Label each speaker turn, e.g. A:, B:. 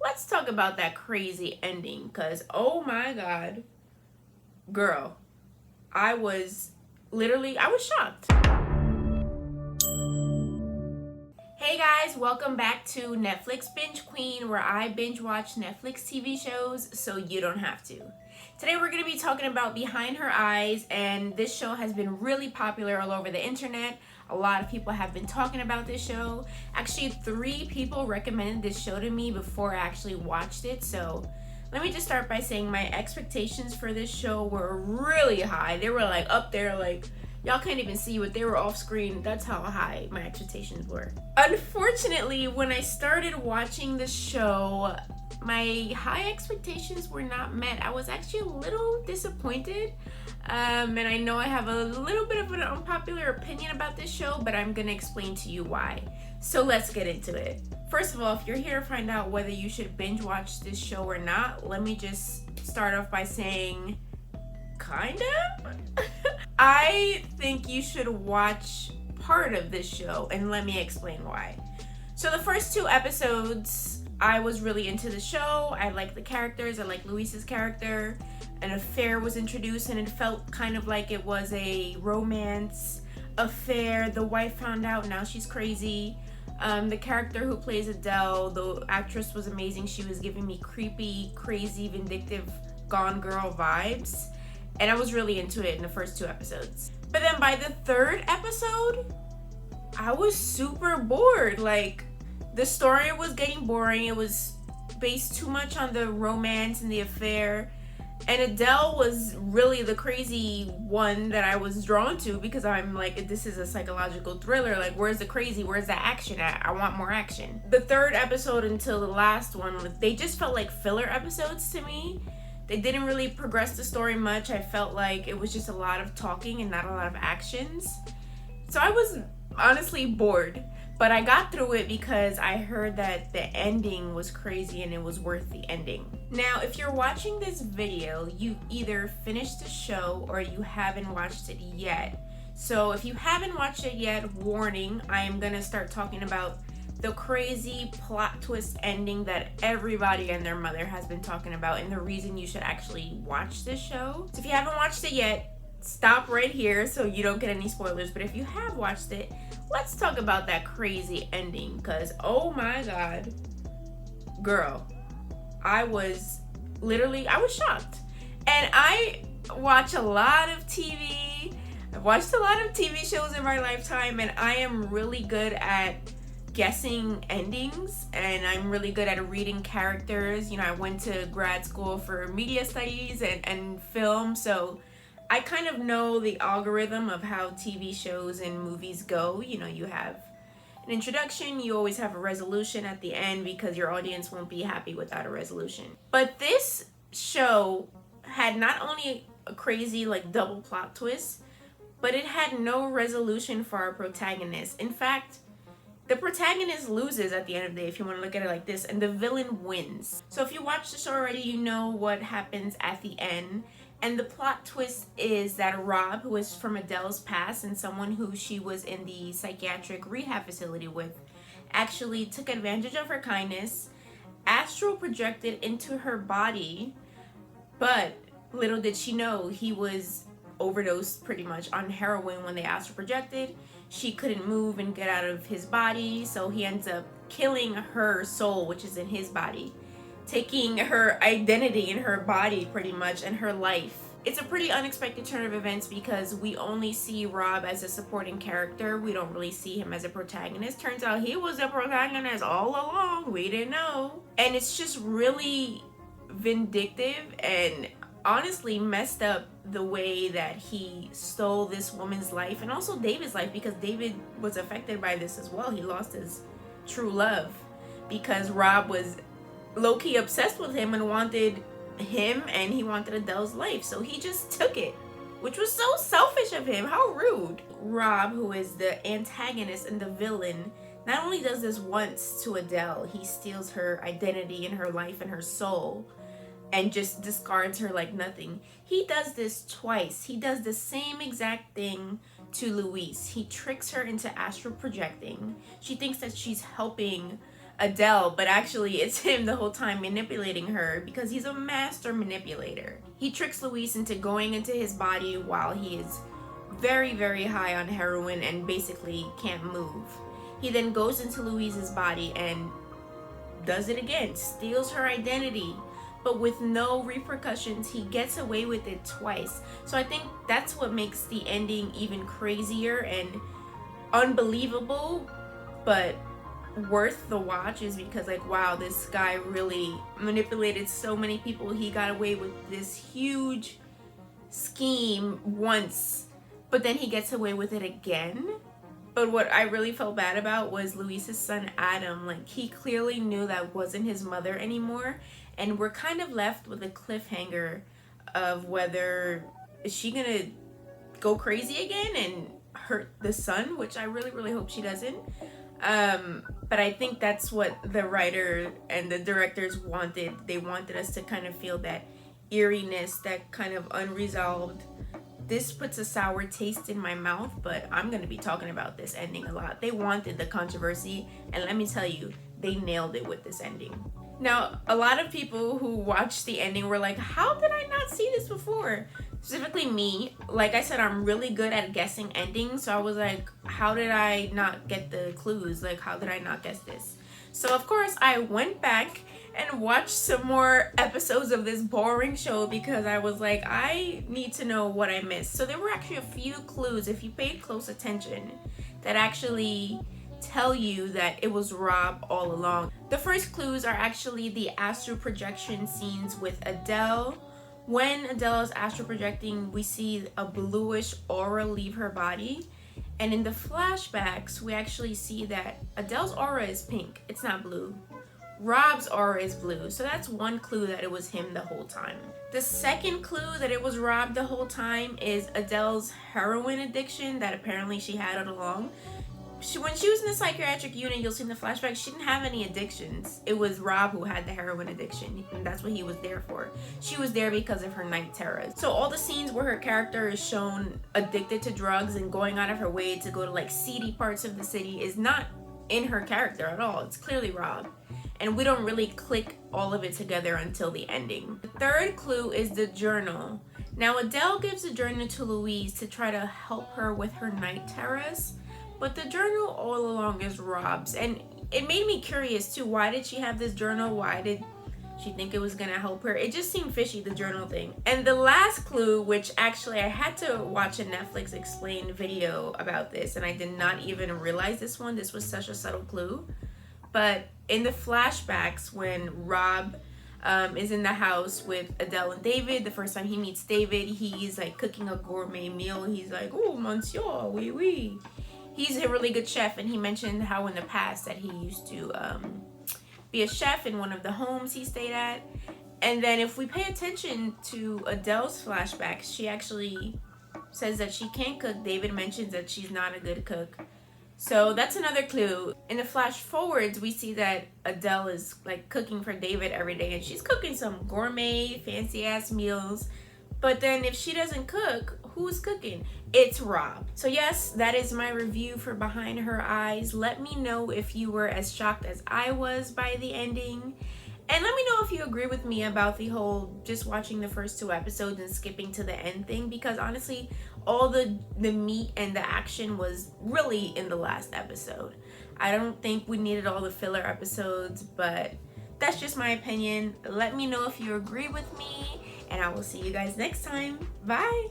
A: let's talk about that crazy ending because oh my god, girl, I was I was shocked. Hey guys, welcome back to Netflix Binge Queen, where I binge watch Netflix TV shows so you don't have to. Today we're going to be talking about Behind Her Eyes, and this show has been really popular all over the internet. A lot of people have been talking about this show. Actually, 3 people recommended this show to me before I actually watched it, so let me just start by saying my expectations for this show were really high. They were like up there, like y'all can't even see what they were off screen. That's how high my expectations were. Unfortunately, when I started watching the show, my high expectations were not met. I was actually a little disappointed. And I know I have a little bit of an unpopular opinion about this show, but I'm gonna explain to you why. So let's get into it. First of all, if you're here to find out whether you should binge watch this show or not, let me just start off by saying, kind of. I think you should watch part of this show, and let me explain why. So the first 2 episodes, I was really into the show. I liked the characters. I liked Luis's character. An affair was introduced, and it felt kind of like it was a romance affair. The wife found out, now she's crazy. The character who plays Adele, the actress, was amazing. She was giving me creepy, crazy, vindictive Gone Girl vibes. And I was really into it in the first 2 episodes. But then by the 3rd episode, I was super bored. Like, the story was getting boring. It was based too much on the romance and the affair. And Adele was really the crazy one that I was drawn to, because I'm like, this is a psychological thriller. Like, where's the crazy? Where's the action at? I want more action. The 3rd episode until the last one, they just felt like filler episodes to me. They didn't really progress the story much. I felt like it was just a lot of talking and not a lot of actions. So I was honestly bored. But I got through it because I heard that the ending was crazy and it was worth the ending. Now, if you're watching this video, you either finished the show or you haven't watched it yet. So if you haven't watched it yet, warning, I am gonna start talking about the crazy plot twist ending that everybody and their mother has been talking about, and the reason you should actually watch this show. So if you haven't watched it yet, stop right here so you don't get any spoilers. But if you have watched it, let's talk about that crazy ending, because oh my god, girl, I was shocked. And I watch a lot of TV. I've watched a lot of TV shows in my lifetime, and I am really good at guessing endings, and I'm really good at reading characters. You know, I went to grad school for media studies and film, so I kind of know the algorithm of how TV shows and movies go. You know, you have an introduction, you always have a resolution at the end, because your audience won't be happy without a resolution. But this show had not only a crazy, like, double plot twist, but it had no resolution for our protagonist. In fact, the protagonist loses at the end of the day, if you want to look at it like this, and the villain wins. So if you watched the show already, you know what happens at the end. And the plot twist is that Rob, who is from Adele's past and someone who she was in the psychiatric rehab facility with, actually took advantage of her kindness, astral projected into her body, but little did she know he was overdosed pretty much on heroin when they astral projected. She couldn't move and get out of his body, so he ends up killing her soul, which is in his body, taking her identity in her body pretty much, and her life. It's a pretty unexpected turn of events, because we only see Rob as a supporting character. We don't really see him as a protagonist. Turns out he was a protagonist all along. We didn't know. And it's just really vindictive and honestly messed up the way that he stole this woman's life, and also David's life, because David was affected by this as well. He lost his true love because Rob was low-key obsessed with him and wanted him, and he wanted Adele's life, so he just took it, which was so selfish of him. How rude. Rob, who is the antagonist and the villain, not only does this once to Adele, he steals her identity and her life and her soul and just discards her like nothing. He does this twice. He does the same exact thing to Luis. He tricks her into astral projecting. She thinks that she's helping Adele, but actually it's him the whole time manipulating her because he's a master manipulator. He tricks Luis into going into his body while he is very, very high on heroin and basically can't move. He then goes into Luis's body and does it again, steals her identity, but with no repercussions. He gets away with it twice. So I think that's what makes the ending even crazier and unbelievable, but worth the watch, is because like, wow, this guy really manipulated so many people. He got away with this huge scheme once, but then he gets away with it again. But what I really felt bad about was Luis's son Adam. Like, he clearly knew that wasn't his mother anymore, and we're kind of left with a cliffhanger of whether is she gonna go crazy again and hurt the son, which I really, really hope she doesn't. But I think that's what the writer and the directors wanted. They wanted us to kind of feel that eeriness, that kind of unresolved. This puts a sour taste in my mouth, but I'm going to be talking about this ending a lot. They wanted the controversy, and let me tell you, they nailed it with this ending. Now, a lot of people who watched the ending were like, how did I not see this before? Specifically me. Like I said, I'm really good at guessing endings, so I was like, how did I not get the clues? Like, how did I not guess this? So of course I went back and watched some more episodes of this boring show because I was like, I need to know what I missed. So there were actually a few clues, if you paid close attention, that actually tell you that it was Rob all along. The first clues are actually the astral projection scenes with Adele. When Adele is astral projecting, we see a bluish aura leave her body. And in the flashbacks, we actually see that Adele's aura is pink. It's not blue. Rob's aura is blue. So that's one clue that it was him the whole time. The second clue that it was Rob the whole time is Adele's heroin addiction that apparently she had all along. When she was in the psychiatric unit, you'll see in the flashback, she didn't have any addictions. It was Rob who had the heroin addiction, and that's what he was there for. She was there because of her night terrors. So all the scenes where her character is shown addicted to drugs and going out of her way to go to like seedy parts of the city is not in her character at all. It's clearly Rob. And we don't really click all of it together until the ending. The third clue is the journal. Now Adele gives the journal to Louise to try to help her with her night terrors. But the journal all along is Rob's, and it made me curious too. Why did she have this journal? Why did she think it was gonna help her? It just seemed fishy, the journal thing. And the last clue, which actually I had to watch a Netflix explained video about this, and I did not even realize this one. This was such a subtle clue. But in the flashbacks, when Rob is in the house with Adele and David, the first time he meets David, he's like cooking a gourmet meal. He's like, oh, monsieur, oui, oui. He's a really good chef, and he mentioned how in the past that he used to be a chef in one of the homes he stayed at. And then if we pay attention to Adele's flashbacks, she actually says that she can't cook. David mentions that she's not a good cook. So that's another clue. In the flash forwards, we see that Adele is like cooking for David every day, and she's cooking some gourmet, fancy ass meals. But then if she doesn't cook, who's cooking? It's Rob. So yes, that is my review for Behind Her Eyes. Let me know if you were as shocked as I was by the ending. And let me know if you agree with me about the whole just watching the first 2 episodes and skipping to the end thing, because honestly, all the meat and the action was really in the last episode. I don't think we needed all the filler episodes, but that's just my opinion. Let me know if you agree with me, and I will see you guys next time. Bye!